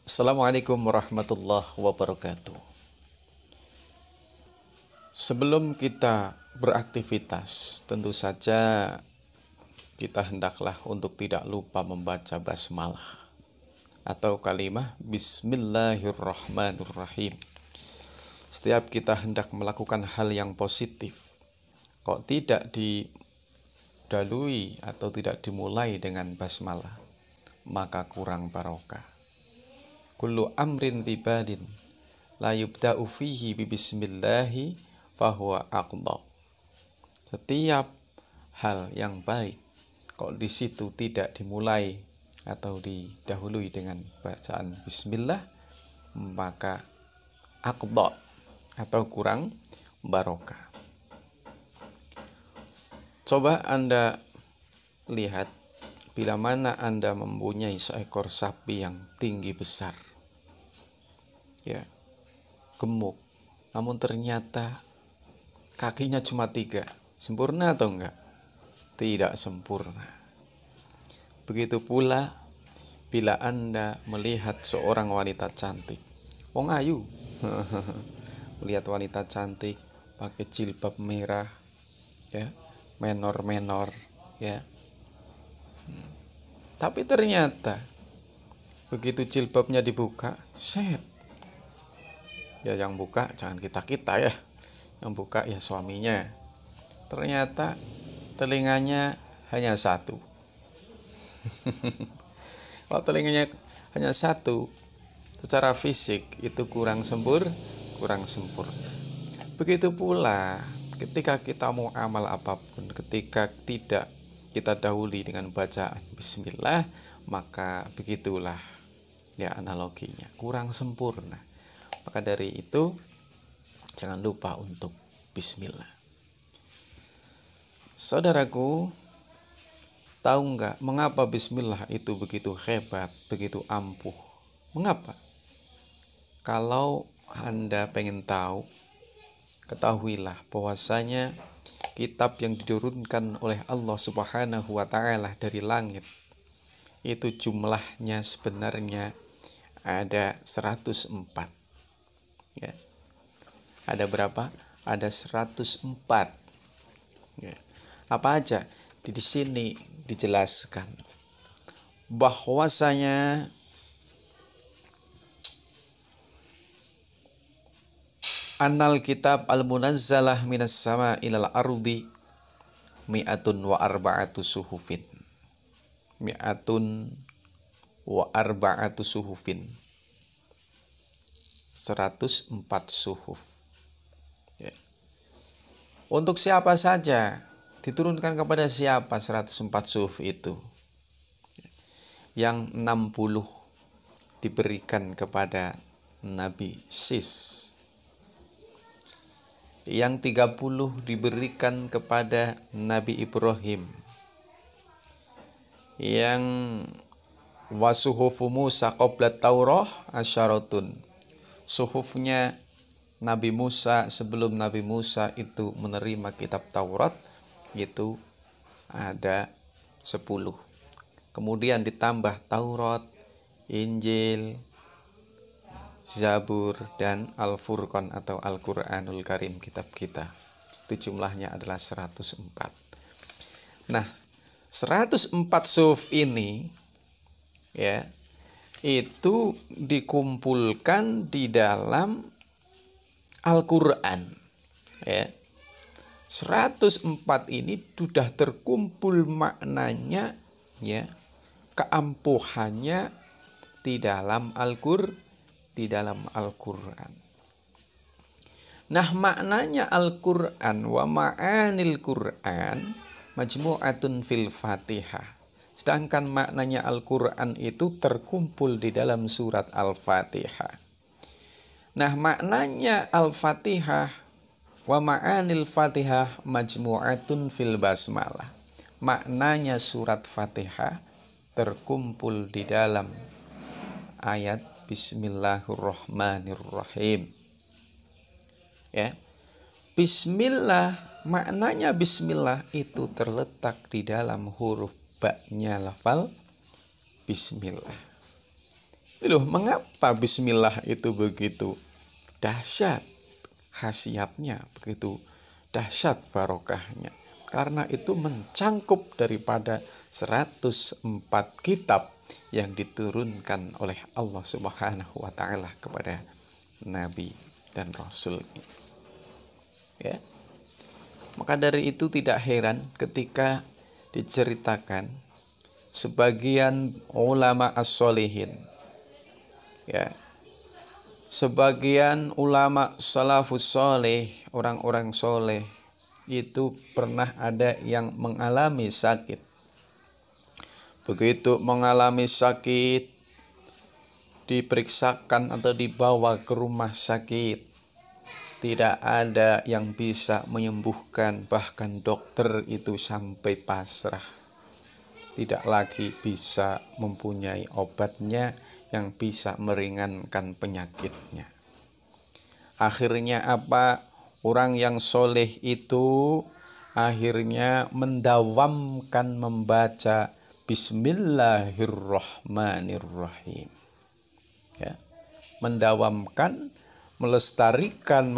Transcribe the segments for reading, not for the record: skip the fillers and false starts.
Assalamualaikum warahmatullahi wabarakatuh. Sebelum kita beraktivitas, tentu saja kita hendaklah untuk tidak lupa membaca basmalah atau kalimat Bismillahirrahmanirrahim. Setiap kita hendak melakukan hal yang positif, kok tidak didalui atau tidak dimulai dengan basmalah, maka kurang barokah. Kullu amrin tibadin la yubda'u fihi bismillahi fahuwa aqdha. Setiap hal yang baik kok di situ tidak dimulai atau didahului dengan bacaan bismillah, maka aqdha atau kurang barokah. Coba Anda lihat, bila mana Anda mempunyai seekor sapi yang tinggi besar, ya, gemuk, namun ternyata kakinya cuma 3, sempurna atau enggak? Tidak sempurna. Begitu pula bila Anda melihat seorang wanita cantik, wong ayu, melihat wanita cantik pakai jilbab merah, ya, menor-menor, ya. Tapi ternyata begitu jilbabnya dibuka, set. Ya yang buka jangan kita-kita ya. Yang buka ya suaminya. Ternyata telinganya hanya 1. Kalau telinganya hanya 1, secara fisik itu kurang sempurna. Begitu pula ketika kita mau amal apapun, ketika tidak kita dahului dengan bacaan bismillah, maka begitulah ya analoginya, kurang sempurna. Maka dari itu jangan lupa untuk bismillah. Saudaraku, tahu enggak mengapa bismillah itu begitu hebat, begitu ampuh? Mengapa? Kalau Anda pengen tahu, ketahuilah bahwasanya kitab yang diturunkan oleh Allah Subhanahu wa Ta'ala dari langit itu jumlahnya sebenarnya ada 104. Ya. Ada berapa? Ada 104. Ya. Apa aja? Di sini dijelaskan bahwasanya Annal kitab al-munazzalah minas sama ilal ardi mi'atun wa arba'atu suhufin. Mi'atun wa arba'atu suhufin. 104 suhuf. Ya. Untuk siapa saja? Diturunkan kepada siapa 104 suhuf itu? Yang 60 diberikan kepada Nabi Sis. Yang 30 diberikan kepada Nabi Ibrahim. Yang wasuhufu Musa qabla Taurah asyaratun. Suhufnya Nabi Musa sebelum Nabi Musa itu menerima kitab Taurat itu ada 10. Kemudian ditambah Taurat, Injil, Zabur dan Al-Furqan atau Al-Quranul Karim, kitab kita. Itu jumlahnya adalah 104. Nah, 104 suhuf ini ya, itu dikumpulkan di dalam Al-Quran. Ya. 104 ini sudah terkumpul maknanya, ya, keampuhannya di dalam Al-Quran. Nah, maknanya Al-Quran wa ma'anil Quran majmu'atun fil Fatihah. Sedangkan maknanya Al-Quran itu terkumpul di dalam surat Al-Fatihah. Nah, maknanya Al-Fatihah wa ma'anil Fatihah majmu'atun fil basmalah. Maknanya surat Fatihah terkumpul di dalam ayat Bismillahirrahmanirrahim. Ya. Bismillah, maknanya bismillah itu terletak di dalam huruf ba-nya lafal bismillah. Loh, mengapa bismillah itu begitu dahsyat khasiatnya, begitu dahsyat barokahnya? Karena itu mencangkup daripada 104 kitab yang diturunkan oleh Allah Subhanahu wa taala kepada nabi dan rasul. Ya. Maka dari itu tidak heran ketika diceritakan sebagian ulama as-solihin, ya, sebagian ulama salafus soleh, orang-orang soleh itu pernah ada yang mengalami sakit. Begitu mengalami sakit, diperiksakan atau dibawa ke rumah sakit, tidak ada yang bisa menyembuhkan, bahkan dokter itu sampai pasrah, tidak lagi bisa mempunyai obatnya yang bisa meringankan penyakitnya. Akhirnya apa? Orang yang soleh itu akhirnya mendawamkan membaca Bismillahirrahmanirrahim. Ya, mendawamkan, melestarikan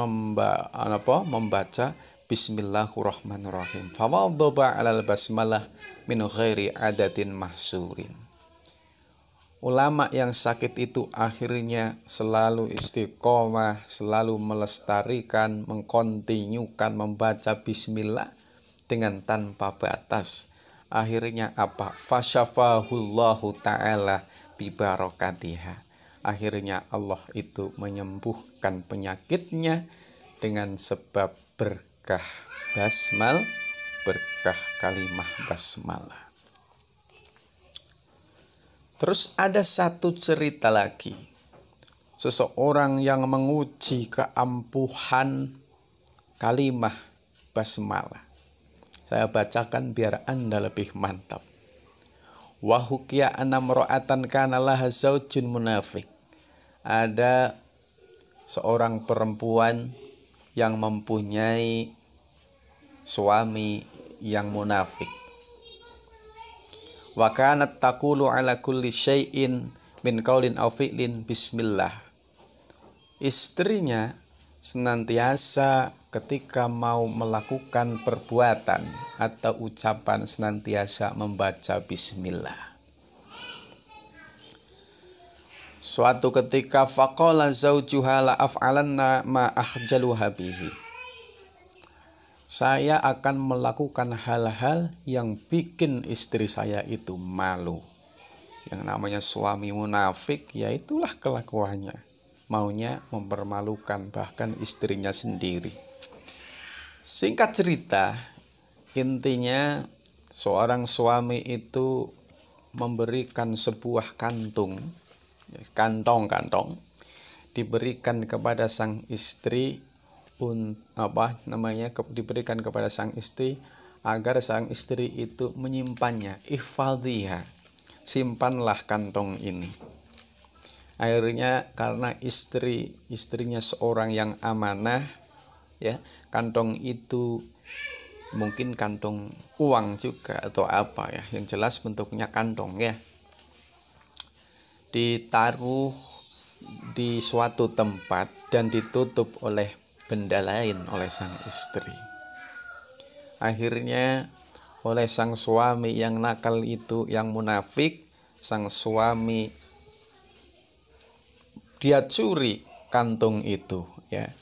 membaca Bismillahirrahmanirrahim. Fawadhaba 'alal basmalah min ghairi adatin mahsurin. Ulama yang sakit itu akhirnya selalu istiqomah, selalu melestarikan, mengkontinyukan membaca bismillah dengan tanpa batas. Akhirnya apa? Fasyafahullahu ta'ala bibarokatiha. Akhirnya Allah itu menyembuhkan penyakitnya dengan sebab berkah basmal, berkah kalimah basmalah. Terus ada satu cerita lagi. Seseorang yang menguji keampuhan kalimah basmalah. Saya bacakan biar Anda lebih mantap. Wa hukiya anna mra'atan kana laha zaujun munafik. Ada seorang perempuan yang mempunyai suami yang munafik. Wa kanat taqulu ala kulli syai'in min qaulin aw fi'lin bismillah. Istrinya senantiasa ketika mau melakukan perbuatan atau ucapan senantiasa membaca bismillah. Suatu ketika faqala zaujuha la af'alanna ma ahjaluha bihi. Saya akan melakukan hal-hal yang bikin istri saya itu malu. Yang namanya suami munafik, ya itulah kelakuannya. Maunya mempermalukan bahkan istrinya sendiri. Singkat cerita, intinya seorang suami itu memberikan sebuah kantong, diberikan kepada sang istri, diberikan kepada sang istri agar sang istri itu menyimpannya. Ihfadhiha, simpanlah kantong ini. Akhirnya karena istrinya seorang yang amanah, ya, kantong itu mungkin kantong uang juga atau apa ya, yang jelas bentuknya kantong ya, ditaruh di suatu tempat dan ditutup oleh benda lain oleh sang istri. Akhirnya oleh sang suami yang nakal itu, yang munafik, sang suami dia curi kantung itu, ya.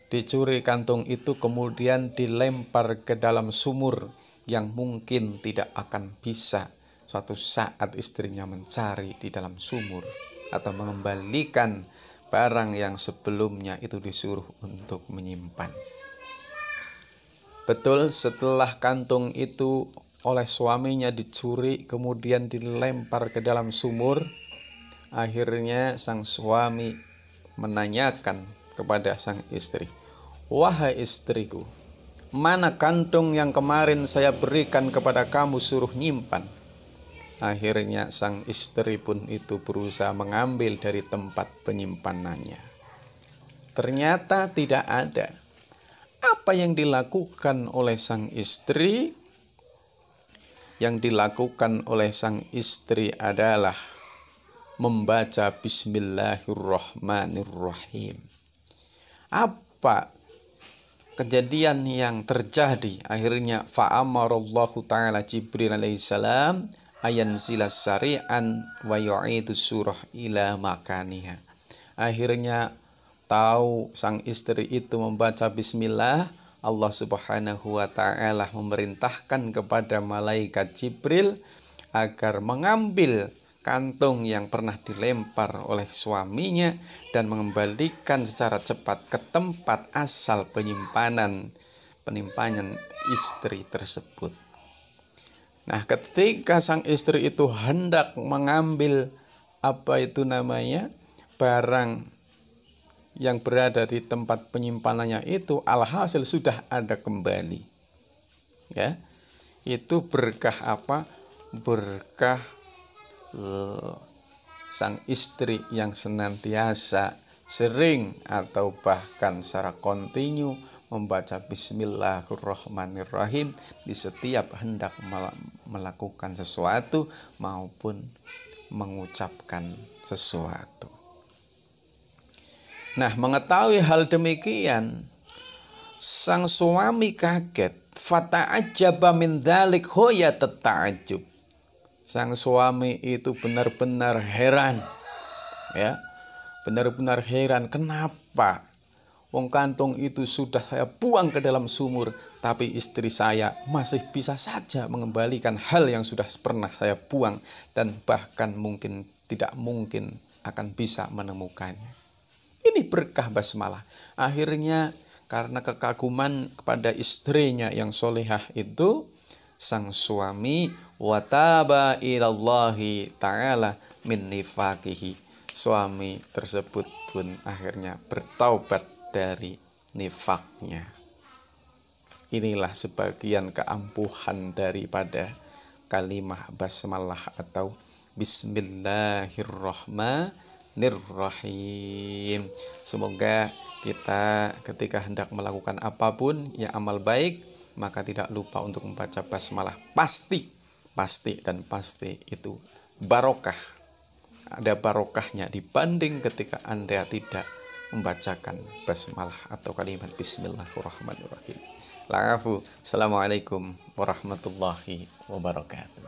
Dicuri kantung itu kemudian dilempar ke dalam sumur yang mungkin tidak akan bisa suatu saat istrinya mencari di dalam sumur atau mengembalikan barang yang sebelumnya itu disuruh untuk menyimpan. Betul, setelah kantung itu oleh suaminya dicuri kemudian dilempar ke dalam sumur, akhirnya sang suami menanyakan kepada sang istri, "Wahai istriku, mana kantung yang kemarin saya berikan kepada kamu suruh nyimpan?" Akhirnya sang istri pun itu berusaha mengambil dari tempat penyimpanannya. Ternyata tidak ada. Apa yang dilakukan oleh sang istri? Yang dilakukan oleh sang istri adalah membaca Bismillahirrahmanirrahim. Apa kejadian yang terjadi? Akhirnya fa'amarallahu ta'ala Jibril alaihissalam ayanzilas sari'an wa yu'idu surah ila makaniha. Akhirnya tahu sang istri itu membaca bismillah, Allah Subhanahu wa ta'ala memerintahkan kepada malaikat Jibril agar mengambil kantung yang pernah dilempar oleh suaminya dan mengembalikan secara cepat ke tempat asal penyimpanan istri tersebut. Nah, ketika sang istri itu hendak mengambil barang yang berada di tempat penyimpanannya itu, alhasil sudah ada kembali. Ya, itu berkah apa? Berkah sang istri yang senantiasa sering atau bahkan secara kontinu membaca Bismillahirrahmanirrahim di setiap hendak melakukan sesuatu maupun mengucapkan sesuatu. Nah, mengetahui hal demikian, sang suami kaget. Fata'ajjaba min dzalik hoyatat ta'ajjub. Sang suami itu benar-benar heran, ya, benar-benar heran. Kenapa? Wong kantung itu sudah saya buang ke dalam sumur, tapi istri saya masih bisa saja mengembalikan hal yang sudah pernah saya buang dan bahkan tidak mungkin akan bisa menemukannya. Ini berkah basmalah. Akhirnya karena kekaguman kepada istrinya yang solehah itu, sang suami wataba ilallahi ta'ala min nifaqihi. Suami tersebut pun akhirnya bertaubat dari nifaknya. Inilah sebagian keampuhan daripada kalimah basmalah atau Bismillahirrahmanirrahim. Semoga kita ketika hendak melakukan apapun yang amal baik, maka tidak lupa untuk membaca basmalah. Pasti itu barokah. Ada barokahnya dibanding ketika Anda tidak membacakan basmalah atau kalimat Bismillahirrahmanirrahim. Assalamualaikum warahmatullahi wabarakatuh.